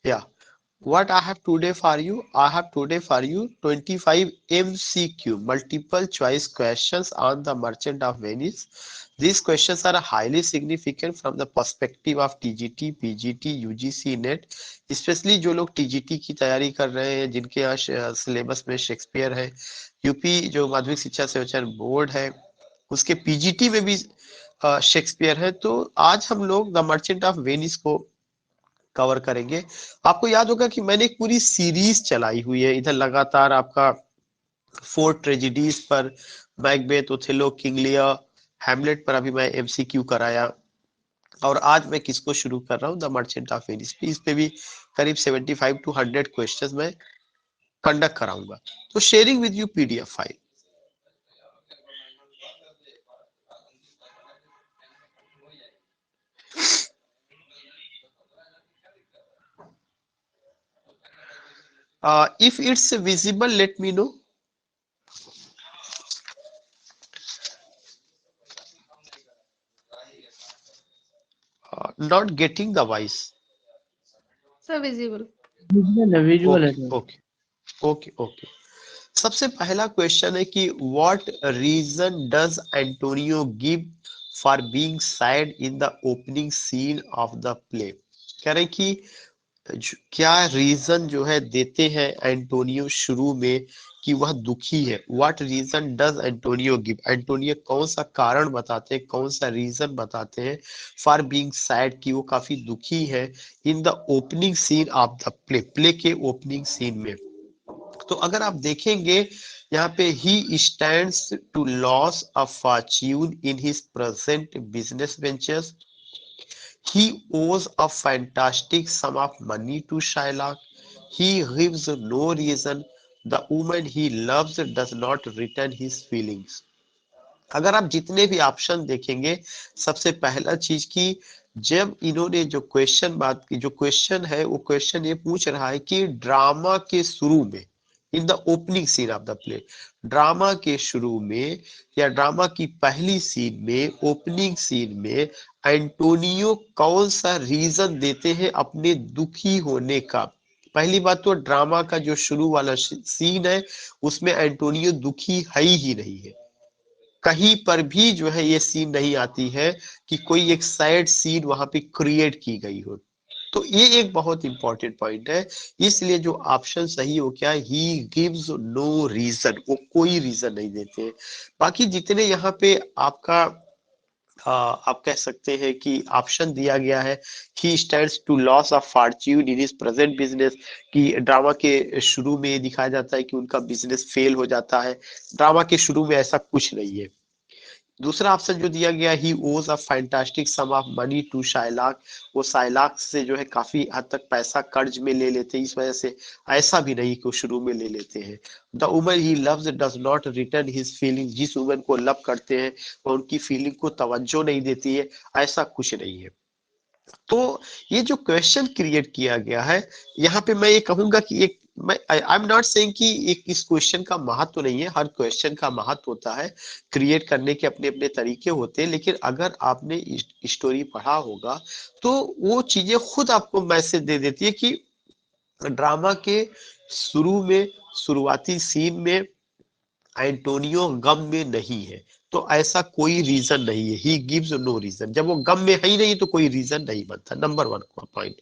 Yeah. What I have today for you? I have today for you 25 MCQ, multiple choice questions on the Merchant of Venice. These questions are highly significant from the perspective of TGT, PGT, UGC, net, specially जो लोग TGT की तैयारी कर रहे हैं, जिनके यहाँ syllabus में शेक्सपियर है, यूपी जो माध्यमिक शिक्षा संचालन बोर्ड है उसके PGT में भी शेक्सपियर है। तो आज हम लोग द मर्चेंट ऑफ वेनिस को कवर करेंगे। आपको याद होगा कि मैंने एक पूरी सीरीज चलाई हुई है इधर लगातार आपका 4 ट्रेजेडीज पर, Macbeth, Othello, King Lear, Hamlet पर अभी मैं एमसीक्यू कराया, और आज मैं किसको शुरू कर रहा हूँ, द मर्चेंट ऑफ वेनिस पे। इस पे भी करीब 75 टू 100 क्वेश्चंस मैं कंडक्ट कराऊंगा। तो sharing with you PDF file. If it's visible, let me know. Not getting the voice. Sir, visible. Visual है Okay, sir. okay, okay, okay. सबसे पहला क्वेश्चन है कि what reason does Antonio give for being sad in the opening scene of the play. कह रहे कि क्या reason जो है देते हैं एंटोनियो शुरू में कि वह दुखी है। What reason does Antonio give, Antonio कौन सा कारण बताते हैं, कौन सा रीजन बताते हैं फॉर बीइंग सैड कि वो काफी दुखी है in the opening scene of the play, play के ओपनिंग सीन में। तो अगर आप देखेंगे यहाँ पे he stands to loss a fortune in his present business ventures, he owes a fantastic sum of money to Shylock, he gives no reason, the woman he loves does not return his feelings। अगर आप जितने भी option देखेंगे, सबसे पहला चीज की जब इन्होंने जो क्वेश्चन बात की, जो क्वेश्चन है वो क्वेश्चन ये पूछ रहा है कि ड्रामा के शुरू में, in the opening scene of the play, drama के शुरू में या ड्रामा की पहली सीन में, ओपनिंग सीन में एंटोनियो कौन सा रीजन देते हैं अपने दुखी होने का। पहली बात तो ड्रामा का जो शुरू वाला सीन है उसमें एंटोनियो दुखी है ही नहीं है, कहीं पर भी जो है ये सीन नहीं आती है कि कोई एक सैड सीन वहां पे क्रिएट की गई हो। तो ये एक बहुत इंपॉर्टेंट पॉइंट है, इसलिए जो ऑप्शन सही हो क्या, ही गिव्स नो रीजन, वो कोई रीजन नहीं देते। बाकी जितने यहाँ पे आपका आप कह सकते हैं कि ऑप्शन दिया गया है, he stands to loss of fortune in his present business, कि ड्रामा के शुरू में ये दिखाया जाता है कि उनका बिजनेस फेल हो जाता है, ड्रामा के शुरू में ऐसा कुछ नहीं है। दूसरा ऑप्शन जो दिया गया, he owes a fantastic sum of money to Shylock, वो शाइलाक से जो है काफी हद तक पैसा कर्ज में ले लेते हैं, इस वजह से ऐसा भी नहीं कि वो शुरू में ले लेते हैं। The woman he loves does not return his feeling, जिस वुमन को लव करते हैं वो उनकी फीलिंग को तवज्जो नहीं देती है, ऐसा कुछ नहीं है। तो ये जो क्वेश्चन क्रिएट किया गया है, यहाँ पे मैं ये कहूंगा कि एक, मैं आई एम नॉट सेइंग कि एक इस क्वेश्चन का महत्व नहीं है, हर क्वेश्चन का महत्व होता है, क्रिएट करने के अपने अपने तरीके होते हैं, लेकिन अगर आपने स्टोरी पढ़ा होगा तो वो चीजें खुद आपको मैसेज दे देती है कि ड्रामा के शुरू में, शुरुआती सीन में एंटोनियो गम में नहीं है, तो ऐसा कोई रीजन नहीं है, ही गिव्स नो रीजन। जब वो गम में है ही नहीं तो कोई रीजन नहीं बनता, नंबर 1 पॉइंट।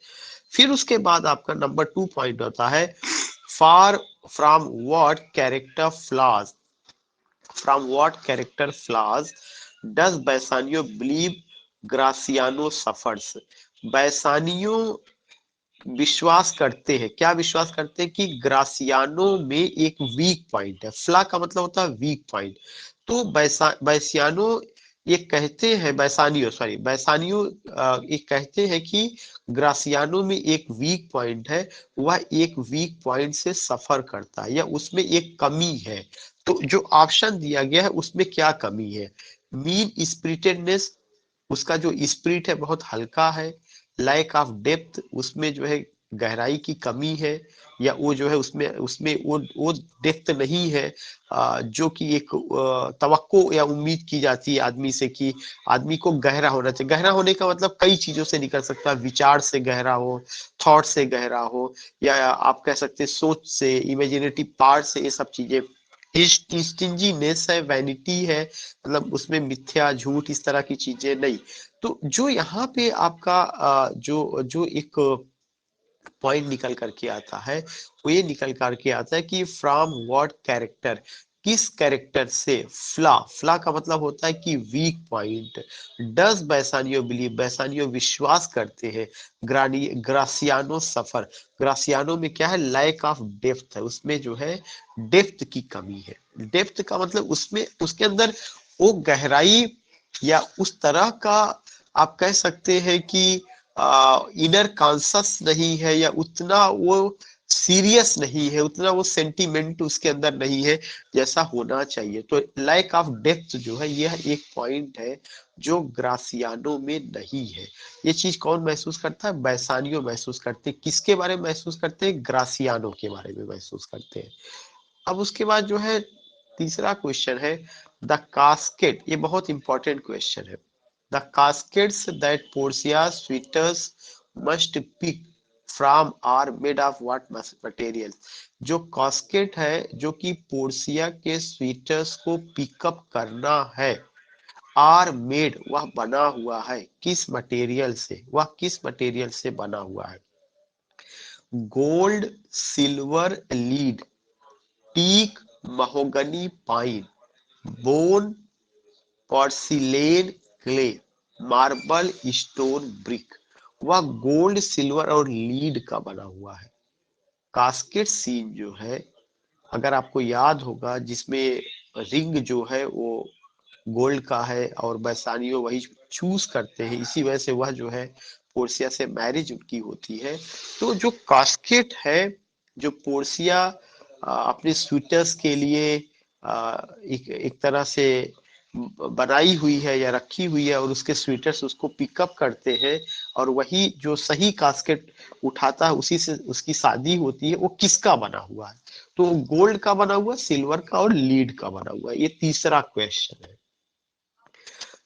फिर उसके बाद आपका नंबर 2 पॉइंट होता है, far from what character flaws, from what character flaws does Bassanio believe Gratiano suffers. Bassanio विश्वास करते हैं, क्या विश्वास करते हैं कि ग्रासियानो में एक वीक पॉइंट है, फ्ला का मतलब होता है वीक पॉइंट। तो बैसियानो ये कहते हैं, बैसानियो सॉरी बैसानियो ये कहते हैं कि ग्रासियानो में एक वीक पॉइंट है, वह एक वीक पॉइंट से सफर करता है या उसमें एक कमी है। तो जो ऑप्शन दिया गया है उसमें क्या कमी है, मीन स्पिरिटेडनेस, उसका जो स्पिरिट है बहुत हल्का है, लैक ऑफ डेप्थ, उसमें जो है गहराई की कमी है, या वो जो है उसमें उसमें वो डेप्थ नहीं है जो कि एक तवक्को या उम्मीद की जाती है आदमी से कि आदमी को गहरा होना चाहिए। गहरा होने का मतलब कई चीजों से निकल सकता है, विचार से गहरा हो, थॉट से गहरा हो, या आप कह सकते हैं सोच से, इमेजिनेटिव पार्ट से, ये सब चीजें। स्टिंजीनेस है, वैनिटी है, मतलब उसमें मिथ्या झूठ इस तरह की चीजें नहीं। तो जो यहाँ पे आपका जो जो एक पॉइंट निकल करके आता है, वो ये निकल करके आता है कि फ्रॉम व्हाट कैरेक्टर, किस कैरेक्टर से, फ्ला, फ्ला का मतलब होता है कि weak point, does Bassanio believe, बैसानियो विश्वास करते हैं, ग्रासियानो सफर, ग्रासियानो में क्या है, लैक ऑफ डेप्थ है, उसमें जो है डेप्थ की कमी है। डेप्थ का मतलब उसमें उसके अंदर वो गहराई या उस तरह का आप कह सकते हैं कि इनर कॉन्शस नहीं है, या उतना वो सीरियस नहीं है, उतना वो सेंटीमेंट उसके अंदर नहीं है जैसा होना चाहिए। तो लैक ऑफ डेप्थ जो है यह एक पॉइंट है जो ग्रासियानो में नहीं है। ये चीज कौन महसूस करता है, बैसानियो महसूस करते हैं। किसके बारे में महसूस करते हैं, ग्रासियानो के बारे में महसूस करते हैं। अब उसके बाद जो है तीसरा क्वेश्चन है द कास्केट, ये बहुत इंपॉर्टेंट क्वेश्चन है। The caskets that Portia suitors must pick from are made of what material, जो कास्केट है जो कि पोर्सिया के स्वीटर्स को पिकअप करना है, आर मेड वह बना हुआ है, किस मटेरियल से, वह किस मटेरियल से बना हुआ है, gold, silver, lead, teak, mahogany, pine, bone, porcelain, clay, marble, stone, brick. वह गोल्ड, सिल्वर और लीड का बना हुआ है। कास्केट सीन जो है, अगर आपको याद होगा, जिसमें रिंग जो है वो गोल्ड का है और बैसानियों वही चूज करते हैं, इसी वजह से वह जो है पोर्सिया से मैरिज उनकी होती है। तो जो कास्केट है, जो पोर्सिया अपने स्वीटर्स के लिए एक एक तरह से बनाई हुई है या रखी हुई है, और उसके स्वीटर्स उसको पिकअप करते हैं, और वही जो सही कास्केट उठाता है उसी से उसकी शादी होती है, वो किसका बना हुआ है, तो गोल्ड का बना हुआ, सिल्वर का और लीड का बना हुआ है। ये तीसरा क्वेश्चन है।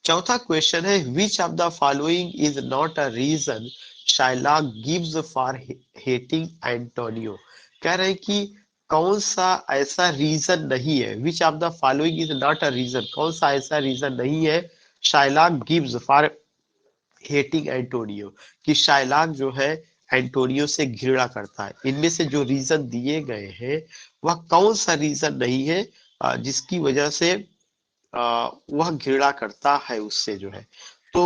चौथा क्वेश्चन है which of the following is not a reason Shylock gives for hating Antonio, कह रहे हैं कि कौन सा ऐसा रीजन नहीं है, which of the following is not a reason, कौन सा ऐसा रीजन नहीं है Shylock gives for hating Antonio, कि शाइलॉक जो है एंटोनियो से घृणा करता है। इनमें से जो रीजन दिए गए हैं वह कौन सा रीजन नहीं है जिसकी वजह से वह घृणा करता है उससे जो है। तो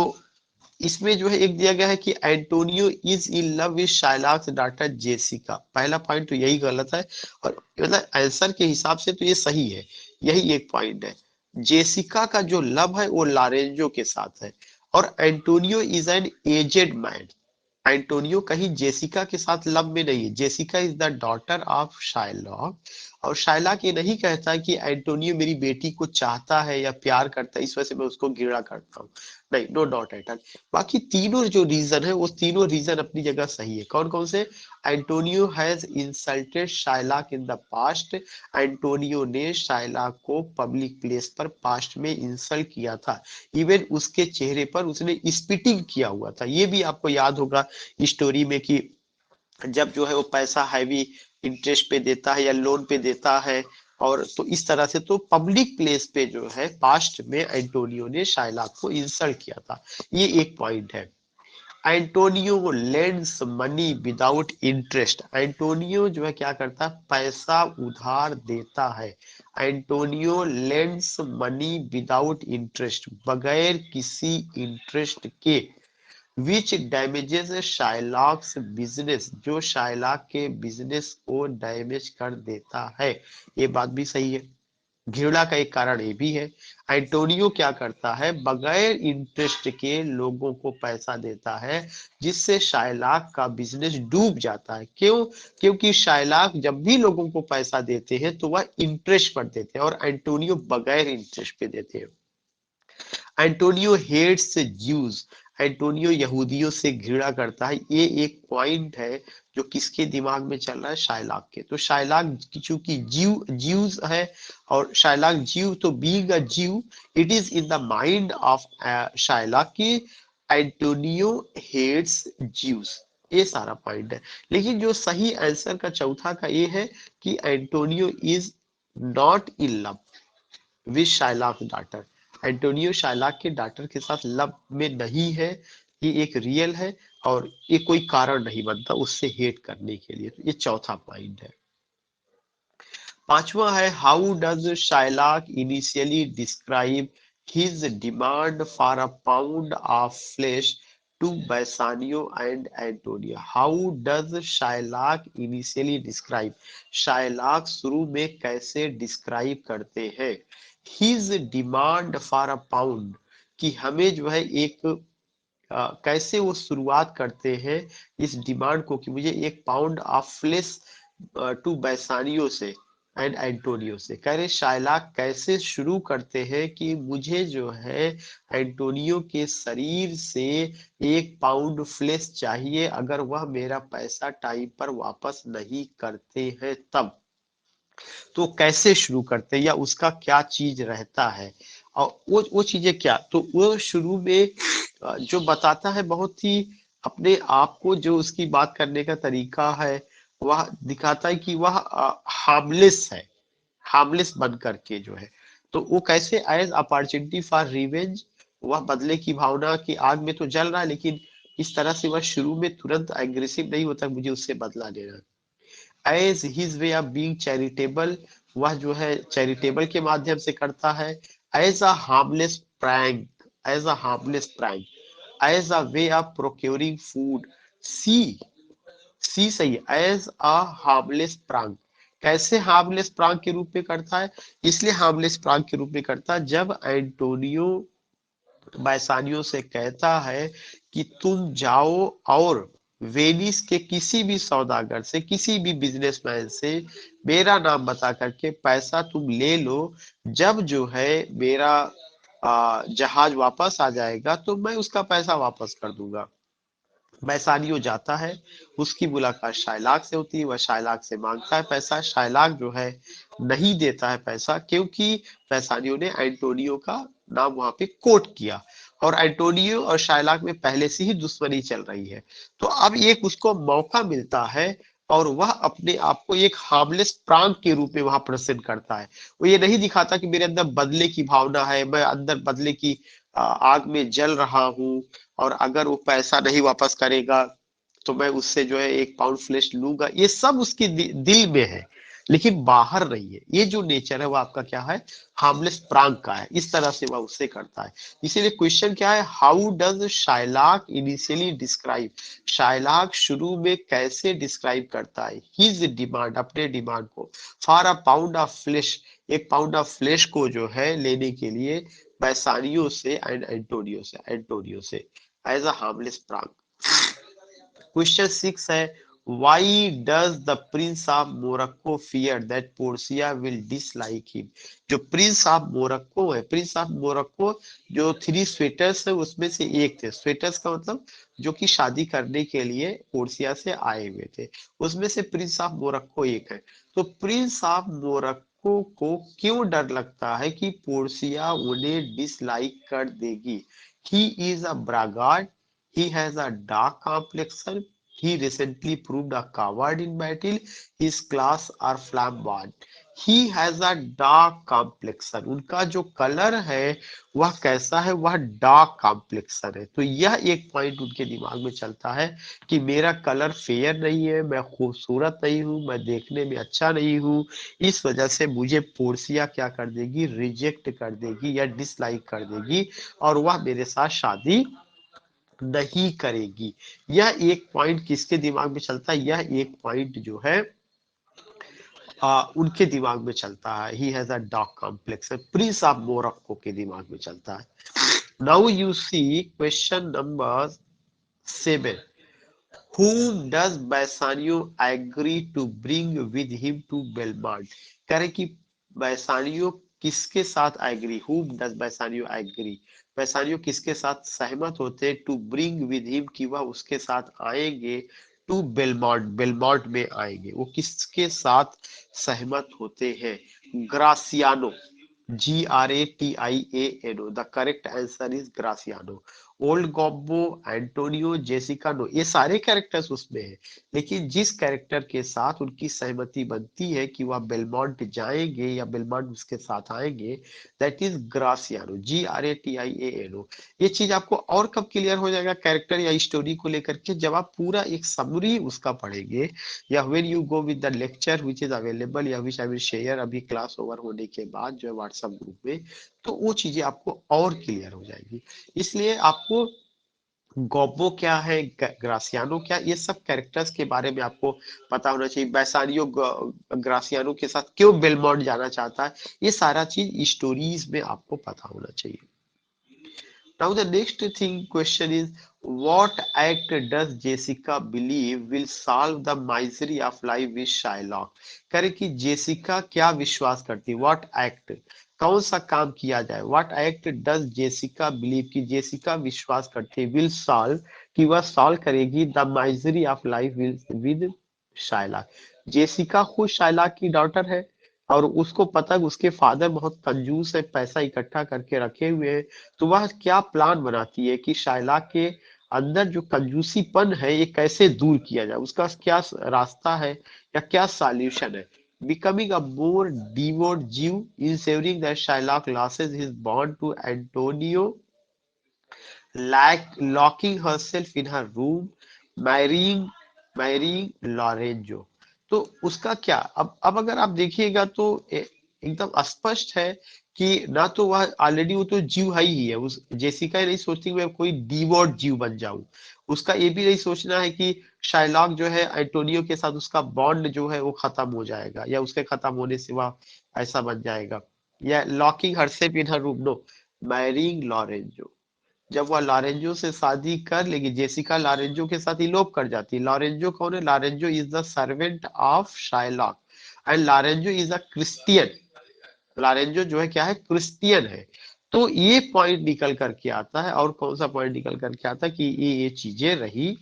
इसमें जो है एक दिया गया है कि Antonio is in love with Shylock's daughter Jessica, पहला पॉइंट तो यही गलत है, और मतलब आंसर के हिसाब से तो ये सही है, यही एक पॉइंट है। जेसिका का जो लव है वो लारेंजो के साथ है, और Antonio is an aged man, Antonio कहीं जेसिका के साथ लव में नहीं है, Jessica is the daughter of Shylock, और शाइलॉक ये नहीं कहता कि एंटोनियो मेरी बेटी को चाहता है या प्यार करता है, इस वजह से मैं उसको घृणा करता हूँ, नहीं, नो डाउट एट ऑल। बाकी तीनों जो रीजन है वो तीनों रीजन अपनी जगह सही है। कौन कौन से, Antonio has insulted Shylock in the past, Antonio ने शाइलॉक को पब्लिक प्लेस पर पास्ट में इंसल्ट किया था, इवन उसके चेहरे पर उसने स्पिटिंग किया हुआ था। ये भी आपको याद होगा स्टोरी में कि जब जो है वो पैसा हैवी इंटरेस्ट पे देता है या लोन पे देता है, और तो इस तरह से तो पब्लिक प्लेस पे जो है पास्ट में एंटोनियो ने शाइलॉक को इंसल्ट किया था। ये एक पॉइंट है। Antonio lends money without interest, Antonio जो है क्या करता है, पैसा उधार देता है। Antonio lends money without interest, बगैर किसी इंटरेस्ट के, विच डैमेजेस शाइलॉक्स बिजनेस, जो शाइलॉक के बिजनेस को डैमेज कर देता है। ये बात भी सही है, घृणा का एक कारण ये भी है। एंटोनियो क्या करता है, बगैर इंटरेस्ट के लोगों को पैसा देता है, जिससे शाइलॉक का बिजनेस डूब जाता है। क्यों, क्योंकि शाइलॉक जब भी लोगों को पैसा देते हैं तो वह इंटरेस्ट पर देते हैं, और एंटोनियो बगैर इंटरेस्ट पे देते हैं। एंटोनियो हेट्स ज्यूज, एंटोनियो यहूदियों से घृणा करता है। ये एक पॉइंट है जो किसके दिमाग में चल रहा है, शायलाक के। तो शायलाक चूंकि ज्यूज है और शायलाक जीव, तो being a Jew it is in the mind of Shylock की एंटोनियो हेट्स ज्यूज। ये सारा पॉइंट है। लेकिन जो सही आंसर का चौथा का ये है कि Antonio is not in love with Shylock daughter. Antonio Shylock के डाटर के साथ लव में नहीं है। ये एक रियल है और ये कोई कारण नहीं बनता उससे हेट करने के लिए। तो ये चौथा पॉइंट है। पांचवा है, how does Shylock initially describe his demand for a pound of flesh to Bassanio and Antonio. How does Shylock initially describe, Shylock शुरू में कैसे डिस्क्राइब करते हैं his demand for a pound, कि हमें जो है एक कैसे वो शुरुआत करते हैं इस डिमांड को कि मुझे एक पाउंड ऑफ फ्लेश टू बैसानियो से एंड एंटोनियो से। कह रहे शाइलाक कैसे शुरू करते हैं कि मुझे जो है एंटोनियो के शरीर से एक पाउंड फ्लेश चाहिए अगर वह मेरा पैसा टाइम पर वापस नहीं करते हैं तब। तो कैसे शुरू करते हैं या उसका क्या चीज रहता है और वो चीजें क्या, तो वो शुरू में जो बताता है बहुत ही अपने आप को, जो उसकी बात करने का तरीका है वह दिखाता है कि वह हार्मलेस है, हार्मलेस बन करके जो है। तो वो कैसे, एज अपॉर्चुनिटी फॉर रिवेंज, वह बदले की भावना की आग में तो जल रहा है लेकिन इस तरह से वह शुरू में तुरंत एग्रेसिव नहीं होता, मुझे उससे बदला लेना। As his way of being charitable, वह जो है चैरिटेबल के माध्यम से करता है। As a harmless prank, as a harmless prank, as a way of procuring food. C, C सही है, एज अ हार्मलेस प्रांग। कैसे हार्मलेस प्रांग के रूप में करता है, इसलिए हार्मलेस प्रांग के रूप में करता है जब एंटोनियो बैसानियों से कहता है कि तुम जाओ और वेनिस के किसी भी सौदागर से, किसी भी बिजनेसमैन से मेरा नाम बता करके पैसा तुम ले लो। जब जो है मेरा जहाज वापस आ जाएगा तो मैं उसका पैसा वापस कर दूंगा। बैसानियो जाता है, उसकी मुलाकात शाइलाक से होती है, वह शाइलाक से मांगता है पैसा। शाइलाक जो है नहीं देता है पैसा क्योंकि बैसानियो ने एंटोनियो का नाम वहां पे कोट किया और एंटोनियो और शाइलाक में पहले से ही दुश्मनी चल रही है। तो अब एक उसको मौका मिलता है और वह अपने आप को एक हार्मलेस प्रांग के रूप में वहां प्रेजेंट करता है। वो ये नहीं दिखाता कि मेरे अंदर बदले की भावना है, मैं अंदर बदले की आग में जल रहा हूँ और अगर वो पैसा नहीं वापस करेगा तो मैं उससे जो है एक पाउंड फ्लेश लूंगा। ये सब उसके दिल में है लेकिन बाहर नहीं है। ये जो नेचर है वो आपका क्या है, हार्मलेस प्रांग का है। इस तरह से वह उससे करता है। इसीलिए क्वेश्चन क्या है, how does Shylock initially describe, Shylock शुरू में कैसे डिस्क्राइब करता है हिज डिमांड, अपने डिमांड को, for a pound of flesh, एक पाउंड ऑफ फ्लेश को जो है लेने के लिए बैसानियो से एंड एंटोनियो से as a harmless prank. Question 6 है, why does the prince of Morocco fear that Portia will dislike him. जो प्रिंस ऑफ मोरक्को है, प्रिंस ऑफ मोरक्को जो 3 स्वेटर्स है उसमें से एक थे। स्वेटर्स का मतलब जो कि शादी करने के लिए पोर्सिया से आए हुए थे, उसमें से प्रिंस ऑफ मोरक्को एक है। तो प्रिंस ऑफ मोरक्को को क्यों डर लगता है कि पोर्सिया उन्हें डिसलाइक कर देगी। He is a braggart, he has a dark complexion, he recently proved a coward in battle, his class are flamboyant। he has a dark complexion, उनका जो कलर है वह कैसा है, वह डार्क कॉम्प्लेक्सन है। तो यह एक पॉइंट उनके दिमाग में चलता है कि मेरा कलर फेयर नहीं है, मैं खूबसूरत नहीं हूँ, मैं देखने में अच्छा नहीं हूँ, इस वजह से मुझे पोर्सिया क्या कर देगी, रिजेक्ट कर देगी या डिसलाइक कर देगी और वह मेरे साथ शादी नहीं करेगी। यह एक पॉइंट किसके दिमाग में चलता है, यह एक पॉइंट जो है उनके दिमाग में चलता है। He has a dark complex, prince of Morocco के दिमाग में चलता है। Now you see question number 7, whom does Bassanio agree to bring with him to Belmont। कह रहे कि बैसानियो किसके साथ एग्री, whom does बेसानियो एग्री, बेसानियो किसके साथ सहमत होते हैं, टू ब्रिंग विद हिम कि वह उसके साथ आएंगे, टू बेलमॉन्ट, बेलमॉन्ट में आएंगे, वो किसके साथ सहमत होते हैं, Graciano, GRATIANO, the correct answer is Graciano. Old गॉब्बो, Antonio, Jessica, no, ये सारे कैरेक्टर्स उसमें हैं, लेकिन जिस कैरेक्टर के साथ उनकी सहमति बनती है कि वह बेलमॉन्ट जाएंगे या बेलमॉन्ट उसके साथ आएंगे, दैट इज ग्रासियानो, GRATIANO। ये चीज आपको और कब क्लियर हो जाएगा कैरेक्टर या स्टोरी को लेकर के, जब आप पूरा एक समरी उसका पढ़ेंगे, या when you go with the lecture which is available, या विच आई विल शेयर अभी क्लास ओवर होने के बाद जो है व्हाट्सएप ग्रुप में, तो वो चीजें आपको और क्लियर हो जाएगी। इसलिए आपको गॉब्बो क्या है, ग्रासियानो क्या, ये सब कैरेक्टर्स के बारे में आपको पता होना चाहिए। बैसानियो ग्रासियानो के साथ क्यों बेलमोंट जाना चाहता है, ये सारा चीज स्टोरीज में आपको पता होना चाहिए। Now the next thing question is, what act does Jessica believe will solve the misery of life with Shylock? करे कि जेसिका क्या विश्वास करती है, what act, कौन सा काम किया जाए, what act does Jessica believe, कि जेसिका विश्वास करती है, will solve, कि वह सॉल्व करेगी the misery of life with Shylock. Jessica खुद शाइलाक की डॉटर है, और उसको पता है उसके फादर बहुत कंजूस है, पैसा इकट्ठा करके रखे हुए हैं, तो वह क्या प्लान बनाती है कि शाइला के अंदर जो कंजूसीपन है ये कैसे दूर किया जाए, उसका क्या रास्ता है या क्या सॉल्यूशन है। Becoming a more devout Jew, ensuring that Shylock loses his bond to Antonio, like locking herself in her room, marrying Lorenzo. तो उसका क्या, अब अगर आप देखिएगा तो एकदम स्पष्ट है कि ना तो वह ऑलरेडी, वो तो जीव है ही है, उस जेसिका ये नहीं सोचती मैं कोई डिवोर्ट जीव बन जाऊं, उसका ये भी नहीं सोचना है कि शाइलॉक जो है एंटोनियो के साथ उसका बॉन्ड जो है वो खत्म हो जाएगा, या उसके खत्म होने से वह ऐसा बन जाएगा, या locking herself in her room, no, marrying Lorenzo. जब वह लॉरेंजो से शादी कर लेगी, जेसिका लॉरेंजो के साथ इलोप कर जाती है। लॉरेंजो कौन है, Lorenzo is the servant of Shylock, and Lorenzo is a Christian, Lorenzo जो है क्या है, क्रिस्टियन है। तो ये पॉइंट निकल करके आता है, और कौन सा पॉइंट निकल करके आता है कि ये चीजें रही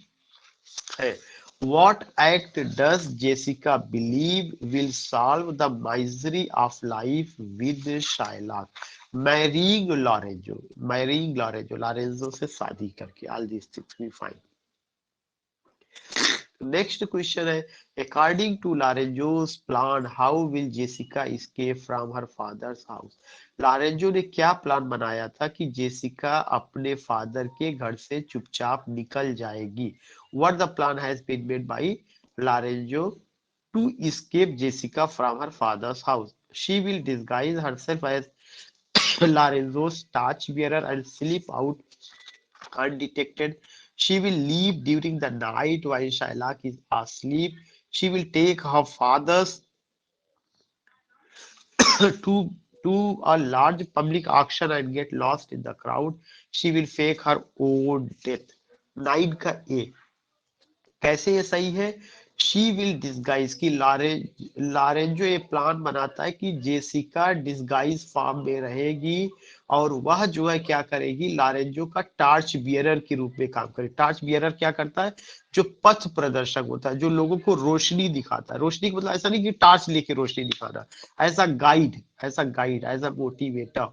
है। What act does Jessica believe will solve the misery of life with Shylock? marrying Lorenzo, Lorenzo से शादी करके, all these things we find. Next question है, according to Lorenzo's plan, how will Jessica escape from her father's house? Lorenzo ने क्या plan बनाया था कि Jessica अपने फादर के घर से चुपचाप निकल जाएगी। What the plan has been made by Lorenzo to escape Jessica from her father's house? She will disguise herself as Lorenzo's torchbearer and slip out undetected. She will leave during the night while Shylock is asleep. She will take her father's to to a large public auction and get lost in the crowd. She will fake her own death. 9 का ए, कैसे ये सही है, she will disguise की लारेंजो ये plan बनाता है कि जेसिका डिस्गाइज फॉर्म में रहेगी, और वह जो है क्या करेगी, लारेंजो का टार्च बियरर के रूप में काम करे। टार्च बियरर क्या करता है, जो पथ प्रदर्शक होता है, जो लोगों को रोशनी दिखाता है। रोशनी का मतलब ऐसा नहीं कि टार्च लेके रोशनी दिखाना, ऐसा guide, as a motivator,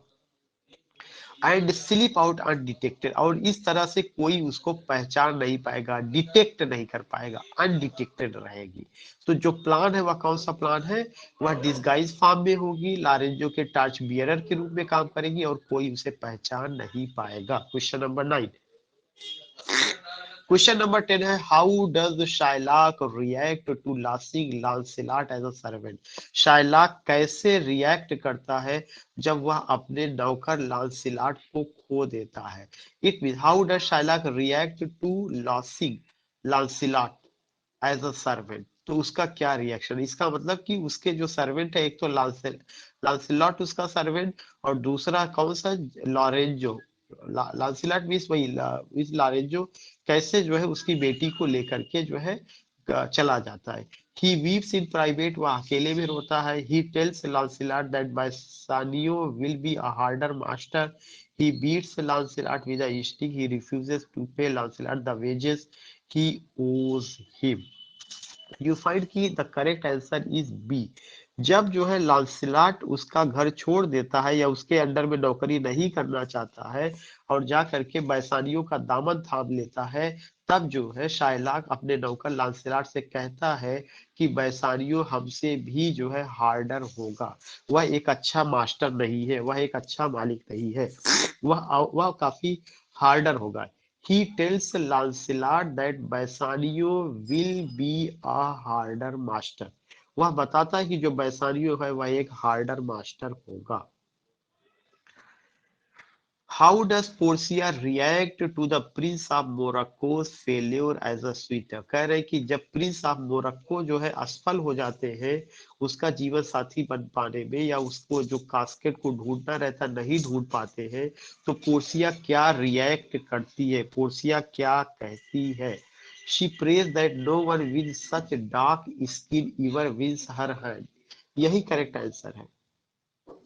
and slip out undetected, और इस तरह से कोई उसको पहचान नहीं पाएगा, डिटेक्ट नहीं कर पाएगा, अनडिटेक्टेड रहेगी। तो जो प्लान है वह कौन सा प्लान है, वह डिस्गाइज फॉर्म में होगी, लारेंजो के टार्च बियरर के रूप में काम करेगी, और कोई उसे पहचान नहीं पाएगा। Question number 9। क्वेश्चन नंबर 10 है, how does Shylock react to losing Launcelot as a servant? Shylock कैसे रिएक्ट करता है जब वह अपने नौकर लांसेलॉट को खो देता है? It mean how does Shylock react to losing Launcelot as a servant, तो उसका क्या रिएक्शन, इसका मतलब कि उसके जो सर्वेंट है, एक तो लांसेलॉट उसका सर्वेंट, और दूसरा कौन सा, लॉरेंजो। लांसेलॉट मीन्स वही, लॉरेंजो कैसे जो है उसकी बेटी को लेकर के जो है चला जाता है। ही वीप्स इन प्राइवेट, वह अकेले में रोता है। He tells Launcelot that Bassanio will be a harder master. He beats Launcelot with a stick. He refuses to pay Launcelot the wages he owes him. You find कि the correct answer is B. जब जो है लांसिलाट उसका घर छोड़ देता है या उसके अंडर में नौकरी नहीं करना चाहता है और जा करके बैसानियों का दामन थाम लेता है, तब जो है शाइलाक अपने नौकर लांसिलाट से कहता है कि बैसानियों हमसे भी जो है हार्डर होगा। वह एक अच्छा मास्टर नहीं है, वह एक अच्छा मालिक नहीं है, वह काफी हार्डर होगा। He tells Lancelot that Bassanio will be a harder master. वह बताता है कि जो बैसानियो है वह एक हार्डर मास्टर होगा। How does Portia react to the Prince of Morocco's failure as a suitor? कह रहे हैं कि जब प्रिंस ऑफ मोरक्को जो है असफल हो जाते हैं उसका जीवन साथी बन पाने में, या उसको जो कास्केट को ढूंढना रहता नहीं ढूंढ पाते हैं, तो पोर्सिया क्या रिएक्ट करती है, पोर्सिया क्या कहती है? She prays that no one with such dark skin ever wins her hand. यही करेक्ट आंसर है,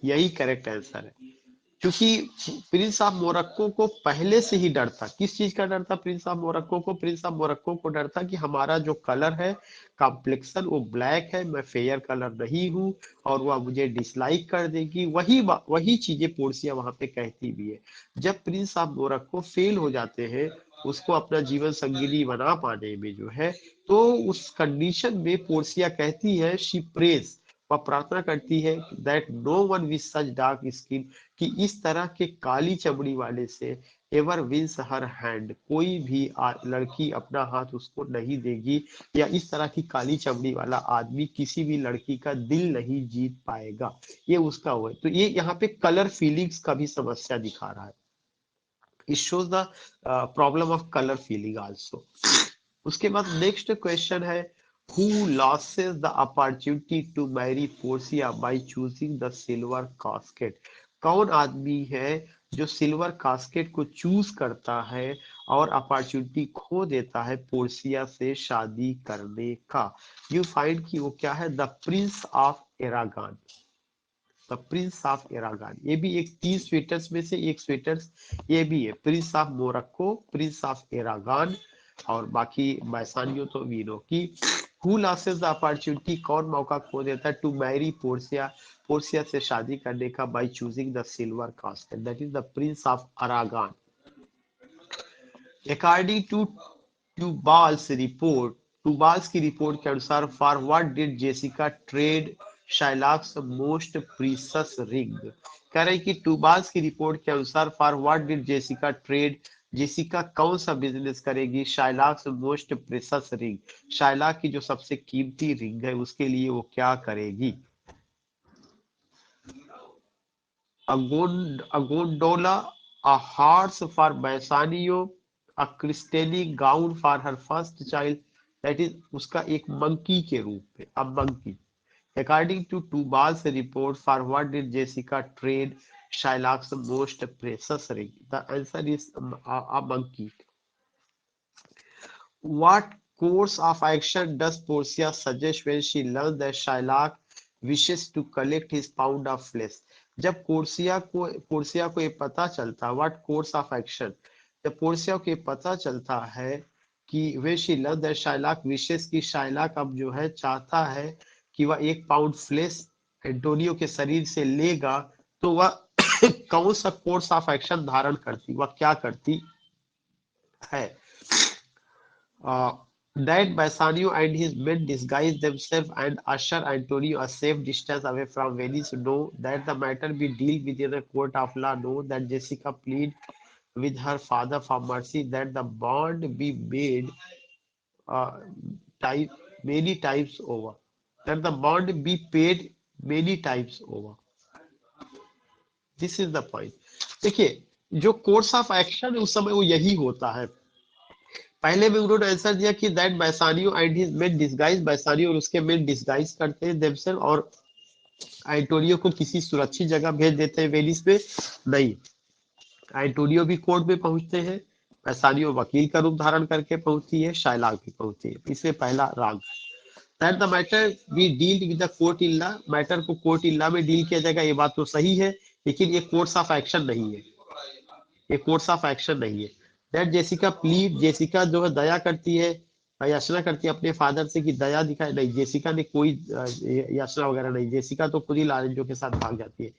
यही करेक्ट आंसर है। क्योंकि प्रिंस ऑफ मोरक्को को पहले से ही डर था। किस चीज का डर था प्रिंस ऑफ मोरक्को को? प्रिंस ऑफ मोरक्को को डर था कि हमारा जो कलर है, कॉम्प्लेक्शन, वो ब्लैक है, मैं फेयर कलर नहीं हूँ और वह मुझे डिसलाइक कर देगी। वही चीजें पोर्सिया वहां पे कहती भी है। जब प्रिंस ऑफ मोरक्को फेल हो जाते हैं उसको अपना जीवन संगिनी बना पाने में जो है, तो उस कंडीशन में पोर्सिया कहती है, शी प्रेज, वह प्रार्थना करती है that no one with such dark skin, कि इस तरह के काली चमड़ी वाले से एवर विंस हर हैंड, कोई भी लड़की अपना हाथ उसको नहीं देगी, या इस तरह की काली चमड़ी वाला आदमी किसी भी लड़की का दिल नहीं जीत पाएगा। ये उसका वो है। तो ये यहाँ पे कलर फीलिंग्स का भी समस्या दिखा रहा है। It shows the problem of colour feeling also. उसके बाद नेक्स्ट क्वेश्चन है, who loses the opportunity to marry Portia by choosing the silver casket? कौन आदमी है जो सिल्वर कास्केट को चूज करता है और अपॉर्चुनिटी खो देता है पोर्सिया से शादी करने का? यू फाइंड कि वो क्या है? The prince of Aragon. The prince of Aragon, ये भी एक 30 स्वेटर्स में से एक स्वेटर्स ये भी है। Prince of Morocco, prince of Aragon, और बाकी बैसानियो तो वीनो की। हु लॉसेस द अपॉर्चुनिटी, कौन मौका खो देता है? टू मैरी पोर्सिया, पोर्सिया से शादी करने का, by choosing the silver casket, that is the prince of Aragon. According to Tubal's report, Tubal's की रिपोर्ट के अनुसार, for what did Jessica trade Shylock's most precious ring? कह रहे हैं कि टूबाल्स की रिपोर्ट के अनुसार for what did Jessica trade, Jessica कौन सा बिजनेस करेगी Shylock's most precious ring, Shylock की जो सबसे कीमती रिंग है उसके लिए वो क्या करेगी? a gondola, a horse for Bassanio, a christening gown for her first child, that is उसका एक मंकी के रूप में, a monkey. According to Tubal's report, for what did Jessica trade Shylock's most precious ring? The answer is a monkey. What course of action does Portia suggest when she learns that Shylock wishes to collect his pound of flesh? जब Portia को ये पता चलता, what course of action, जब Portia को ये पता चलता है कि when she learns that Shylock wishes, कि शाइलाक अब जो है चाहता है कि वह 1 पाउंड फ्लेश एंटोनियो के शरीर से लेगा, तो वह कौन सा कोर्स ऑफ एक्शन धारण करती, वह क्या करती है? uh, that Bassanio and his men disguise themselves and usher Antonio a safe distance away from Venice. Know that the matter be dealt within a court of law. Know that Jessica plead with her father for mercy. That the bond be made uh, time, many times over. That the bond be paid many times over. This is the point. देखिए, जो course of action उस समय वो यही होता है। पहले में उन्होंने आंसर दिया कि that Bassanio and his men disguise, Bassanio और उसके मेन डिसगाइज करते हैं देमसेल्फ और एंटोनियो को किसी सुरक्षित जगह भेज देते हैं वेनिस में। नहीं, एंटोनियो भी कोर्ट में पहुंचते हैं, पैसानी और वकील का रूप धारण करके पहुंची है, शाइलाक भी पहुंची है, इसमें पहला रॉन्ग है। That the matter be deal with the court in law, matter को कोर्ट इन लॉ में डील किया जाएगा, ये बात तो सही है, लेकिन ये कोर्ट्स ऑफ एक्शन नहीं है, ये कोर्स ऑफ एक्शन नहीं है। दैट जेसिका प्लीड, जेसिका जो है दया करती है, याचना करती है अपने फादर से कि दया दिखाए, नहीं जेसिका ने कोई याचना वगैरह नहीं, जेसिका तो खुद ही लॉरेंजो के साथ भाग जाती है।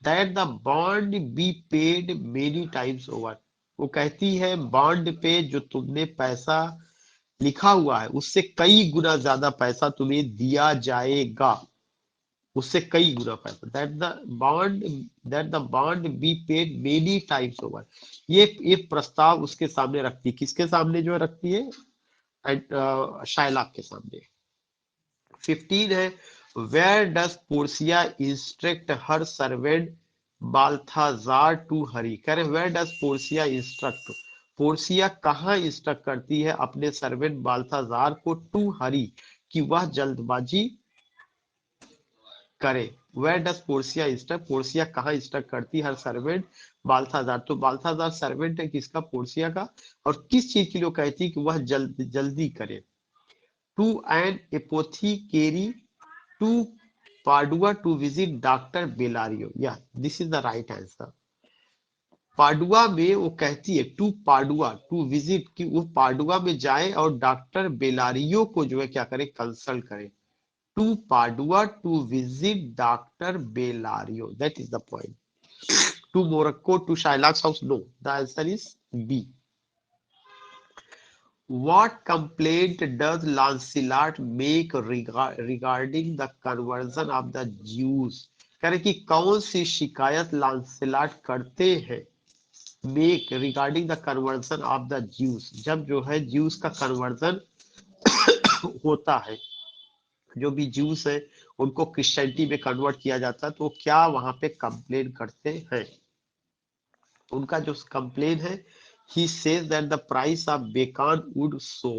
That the bond be paid many times over, वो कहती है बॉन्ड पे जो तुमने पैसा लिखा हुआ है उससे कई गुना ज्यादा पैसा तुम्हें दिया जाएगा, उससे कई गुना पैसा। That the bond be paid many times over, ये प्रस्ताव उसके सामने रखती है, किसके सामने जो रखती है, शाइलाक के सामने। 15 है, where does Portia instruct her servant Balthazar to hurry, कह रहे where does Portia instruct, Portia कहाँ इंस्ट्रक्ट करती है अपने सर्वेंट बाल्थाजार को, टू हरी, कि वह जल्दबाजी करे। Where does Portia instruct, Portia कहाँ इंस्ट्रक्ट करती है हर सर्वेंट बाल्थाजार, तो बाल्थाजार सर्वेंट है किसका, पोर्सिया का, और किस चीज के लिए कहती है कि वह जल्दी करे। To an apothecary to Padua to visit doctor Bellario, या this is the right answer. Padua में वो कहती है टू पाडुआ टू विजिट, कि वो पाडुआ में जाए और डॉक्टर बेलारियो को जो है क्या करे, कंसल्ट करे। To Padua to visit Dr. Bellario. That is the point. To Morocco, to Shylock's house. No, the answer is B. What complaint does Lancelot make regarding the conversion of the Jews? कह रहे कि कौन सी शिकायत लांसेलाट करते हैं, make regarding the conversion of the juice, जब जो है ज्यूस का कन्वर्जन होता है, जो भी ज्यूस है उनको क्रिश्चियनिटी में कन्वर्ट किया जाता है, तो वो क्या वहां पे कंप्लेन करते हैं। उनका जो कंप्लेन है, he says that the price of bacon would soar,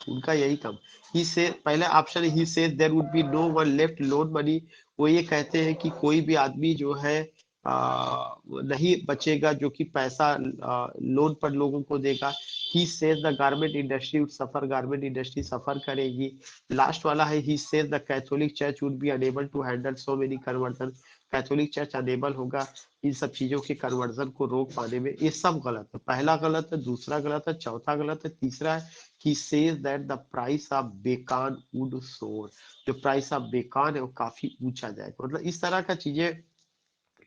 उनका यही काम। ही से पहले option, he says there would be no one left loan money, वो ये कहते हैं कि कोई भी आदमी जो है नहीं बचेगा जो कि पैसा लोन पर लोगों को देगा। He says the garment industry would suffer, garment industry suffer करेगी। लास्ट वाला है, he says the Catholic church would be unable to handle so many conversion, Catholic church unable होगा इन सब चीजों के कन्वर्जन को रोक पाने में। ये सब गलत है, पहला गलत है, दूसरा गलत है, चौथा गलत है, तीसरा है he says that the price of बेकान would soar, जो प्राइस ऑफ बेकान है वो काफी ऊंचा जाएगा, मतलब इस तरह का चीजें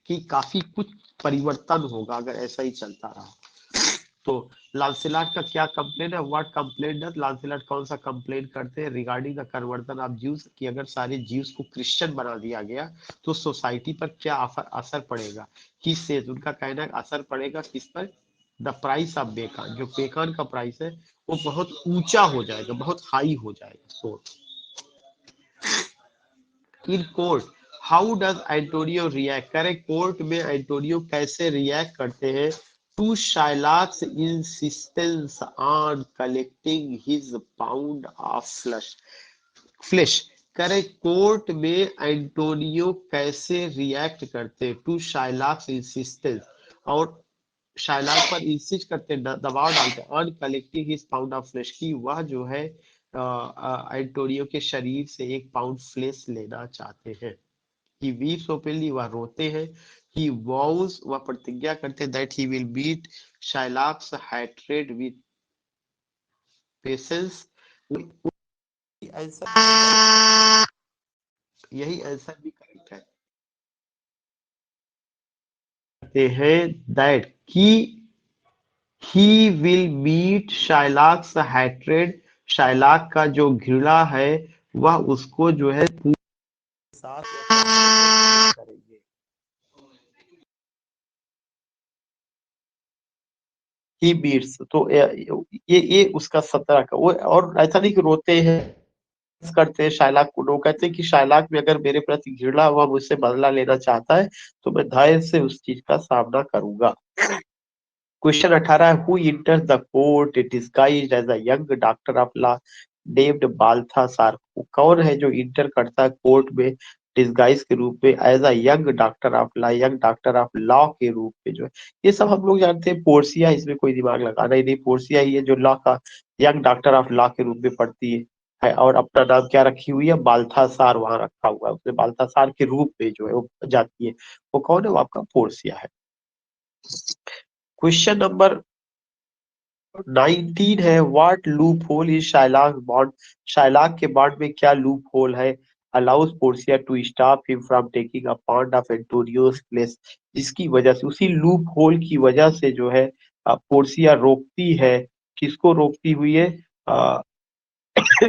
कि काफी कुछ परिवर्तन होगा अगर ऐसा ही चलता रहा। तो लांसेलाट का क्या कंप्लेन है, व्हाट कंप्लेन डज लांसेलाट, कौन सा कंप्लेन करते हैं regarding the conversion of Jews, कि अगर सारे ज्यूज को क्रिश्चियन बना दिया गया तो सोसाइटी पर क्या असर पड़ेगा। किस से उनका कहना है असर पड़ेगा किस पर, द प्राइस ऑफ बेकान, जो बेकान का प्राइस है वो बहुत ऊंचा हो जाएगा, बहुत हाई हो जाएगा। So in court how does Antonio react, करे कोर्ट में एंटोनियो कैसे रिएक्ट करते हैं to Shylock's insistence on collecting his pound of flesh, करे कोर्ट में एंटोनियो कैसे रिएक्ट करते हैं टू शाइलॉक्स इंसिस्टेंस, और शाइलॉक पर इंसिस्ट करते, दबाव डालते on collecting his pound of flesh, की वह जो है एंटोनियो के शरीर से 1 पाउंड फ्लेश लेना चाहते हैं। ही वीप्स ओपनली, वह रोते हैं। ही वॉव्स, वह प्रतिज्ञा करते हैं that he will beat Shylock's hatred with patience. यही आंसर भी करेक्ट है, कहते हैं दैट की he will meet Shylock's hatred, Shylock का जो घृणा है वह उसको जो है पूरे साथ करेंगे। ही बीट्स, तो ये उसका 17 का वो, और ऐसा नहीं कि रोते हैं करते हैं शाइलॉक को, लोग कहते हैं कि शाइलॉक में अगर मेरे प्रति घृणा हुआ, मुझसे बदला लेना चाहता है तो मैं धैर्य से उस चीज का सामना करूंगा। क्वेश्चन 18 है, who enters the court disguised as a young doctor of law named Balthasar, कौन है जो इंटर करता है कोर्ट में डिस्गाइज के रूप में, as a young doctor of law के रूप में जो है, ये सब हम लोग जानते हैं। पोर्सिया, इसमें कोई दिमाग लगाना ही नहीं, पोर्सिया ही है जो लॉ का यंग डॉक्टर ऑफ लॉ के रूप में पढ़ती है और अपना नाम क्या रखी हुई है, बाल्थासार वहां रखा हुआ है, उसने बाल्थासार के रूप में जो है वो जाती है। वो कौन है, वो आपका पोर्सिया है। क्वेश्चन नंबर 19 है, what loophole is Shylock bond, Shylock के बॉन्ड में क्या लूप होल है, allows Portia to stop him from taking a part of Antonio's place, इसकी वजह से, उसी लूप होल की वजह से जो है पोर्सिया रोकती है, किसको रोकती हुई है, अ,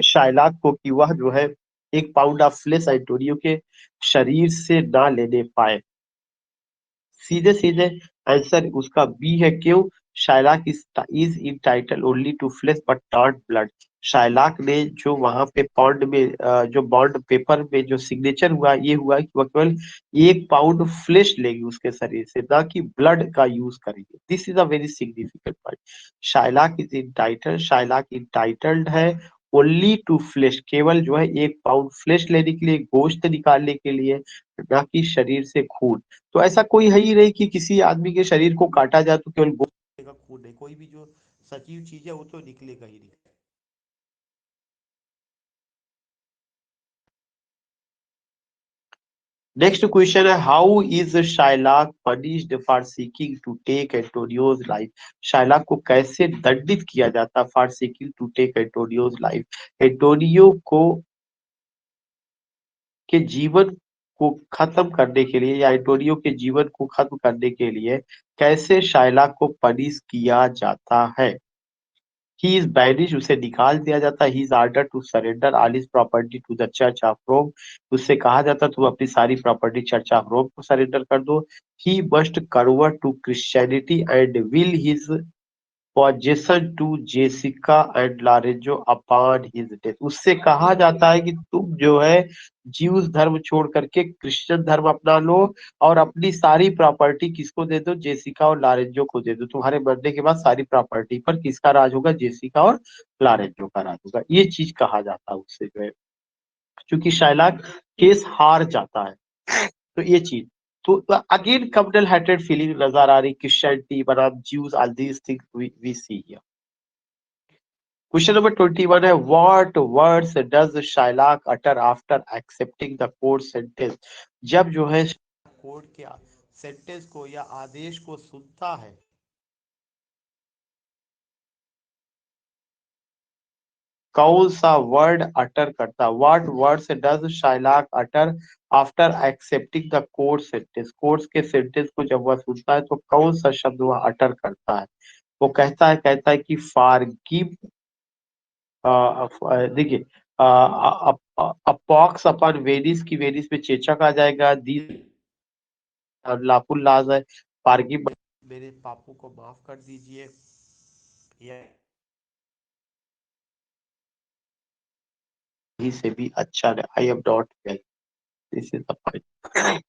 शाइलाक को, कि वह जो है 1 पाउंड ऑफ फ्लेश एंटोनियो के शरीर से ना लेने पाए। सीधे सीधे आंसर उसका बी है। क्यों, Shylock is entitled only to flesh but not blood, Shylock ने जो वहां पे पॉन्ड में जो बॉन्ड पेपर में जो सिग्नेचर हुआ, ये हुआ कि वह केवल 1 पाउंड फ्लेश लेगी उसके शरीर से, ना कि ब्लड का यूज करेगी। This is a very significant point. Shylock entitled है ओनली टू फ्लेश, केवल जो है 1 पाउंड फ्लेश लेने के लिए, गोश्त निकालने के लिए, ना कि शरीर से खून। तो ऐसा कोई है ही नहीं कि किसी आदमी के शरीर को काटा जाए तो केवल गोश्त निकलेगा, खून नहीं, कोई भी जो सजीव चीज है वो तो निकलेगा ही नहीं। नेक्स्ट क्वेश्चन है, how is Shylock punished for seeking to take Antonio's life, Shylock को कैसे दंडित किया जाता for seeking to take Antonio's life, Antonio को के जीवन को खत्म करने के लिए, या एंटोनियो के जीवन को खत्म करने के लिए कैसे शाइलाक को पनिश किया जाता है। ही इज बैनिश, उसे निकाल दिया जाता है। He is order to surrender all his property to the church of Rome, उससे कहा जाता तुम अपनी सारी प्रॉपर्टी चर्च ऑफ रोम को सरेंडर कर दो। He must convert to Christianity and will his possession to Jessica and Lorenzo upon his death, उससे कहा जाता है कि तुम जो है ज्यूस धर्म छोड़ करके क्रिश्चियन धर्म अपना लो और अपनी सारी प्रॉपर्टी किसको दे दो, जेसिका और लॉरेंजो को दे दो। तुम्हारे मरने के बाद सारी प्रॉपर्टी पर किसका राज होगा, जेसिका और लॉरेंजो का राज होगा। ये चीज कहा जाता है उससे जो है, क्योंकि शाइलाक केस हार जाता है। तो ये चीज, तो अगेन कम्युनल हेटेड फीलिंग नजर आ रही, क्रिश्चियनिटी बनाम Jews, all these things we see here. Question number 21 है, what words does Shylock utter after accepting the court sentence, जब जो है कोर्ट के सेंटेंस को या आदेश को सुनता है, कौन सा वर्ड अटर करता, what words does Shylock utter after accepting the court sentence, court के सेंटेंस को जब वह सुनता है तो कौन सा शब्द वह अटर करता है। वो कहता है कि फॉरगिव, देखिए, अपॉक्स अपन वेनिस की, वेनिस में चेचक आ जाएगा, दी लाफुल लाज है, फॉरगिव मेरे पापों को माफ कर दीजिए, या ही से भी अच्छा है, I am not well, this is the point.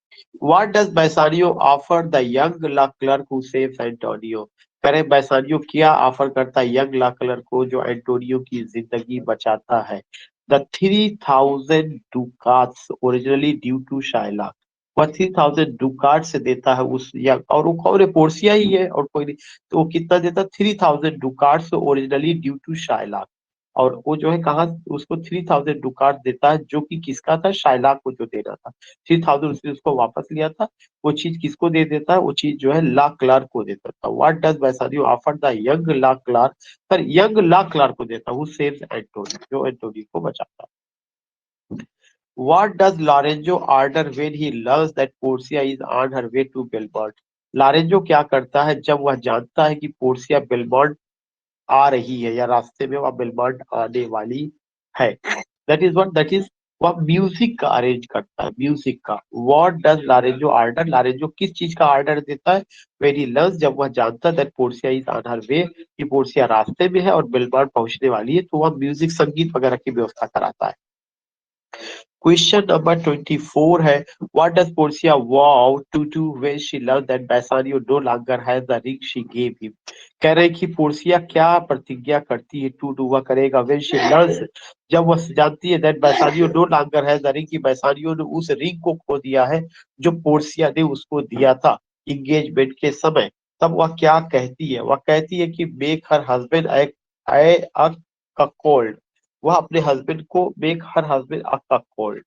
What does Bassanio offer the young law clerk who saves Antonio, करे बैसानियो क्या ऑफर करता है यंग ला क्लर्क को जो एंटोनियो की जिंदगी बचाता है। द 3000 डुकाट्स ओरिजिनली ड्यू टू शाइलाक, वह 3000 डुकाट से देता है उस यंग, और वो कौन है, पोर्सिया ही है और कोई नहीं। तो वो कितना देता, 3000 डुकाट्स ओरिजिनली ड्यू टू शाइलाक, और वो जो है कहाँ, उसको 3000 डुकाट देता है जो कि किसका था, शाइलाक को जो देना था। 3000 उसने उसको वापस लिया था, वो चीज किसको दे देता है, वो चीज जो है ला क्लार्क को देता था। What does Bassanio offer the young law clerk, पर यंग ला क्लार्क को देता हूँ, सेव्स एंटोनी, जो एंटोनी को बचाता है। What does Lorenzo order when he learns that Portia is on her way to Belmont, Lorenzo क्या करता है जब वह जानता है कि पोर्सिया बेलमोंट आ रही है, या रास्ते में वह बेलमोंट आने वाली है। दैट इज वह म्यूजिक का अरेंज करता है, म्यूजिक का। व्हाट डज लारेंजो ऑर्डर, लारेंजो किस चीज का ऑर्डर देता है, वेन ही लर्न्स, जब वह जानता है that Portia is on her way, कि पोर्सिया रास्ते में है और बेलमोंट पहुंचने वाली है, तो वह म्यूजिक, संगीत वगैरह की व्यवस्था कराता है। क्वेश्चन नंबर 24 है, what does Portia vow to do when she learn that Bassanio no longer has the ring she gave him. कह रहे हैं कि पोर्सिया क्या प्रतिज्ञा करती है, टू डू वह करेगा, व्हेन शी लर्न्स जब वह जानती है, that Bassanio no longer has the ring की बेसानियो ने उस रिंग को खो दिया है जो पोर्सिया ने उसको दिया था इंगेजमेंट के समय। तब वह क्या कहती है, वह कहती है कि मेक हर हस्बैंड ए ककोल्ड, वह अपने हस्बैंड को make her husband a cuckold.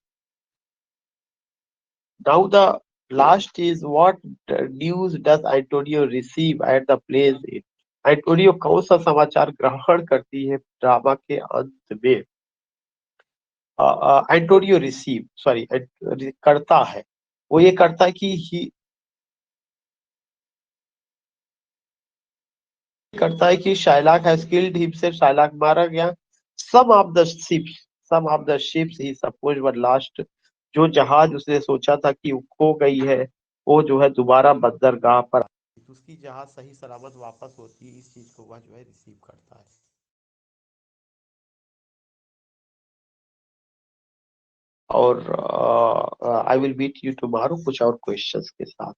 Now the last is, what news does Antonio receive at the play's end? Antonio कौन सा समाचार ग्रहण करती है ड्रामा के अंत में? एंटोनियो रिसीव सॉरी करता है, वो ये करता है कि ही करता है कि Shylock has killed himself, Shylock मारा गया। Some of the ships some of the ships he suppose were last, जो जहाज उसने सोचा था कि वो खो गई है, वो जो है दोबारा बंदरगाह पर उसकी जहाज सही सलामत वापस होती है, इस चीज को वह जो है रिसीव करता है। और I will meet you tomorrow कुछ और क्वेश्चंस के साथ।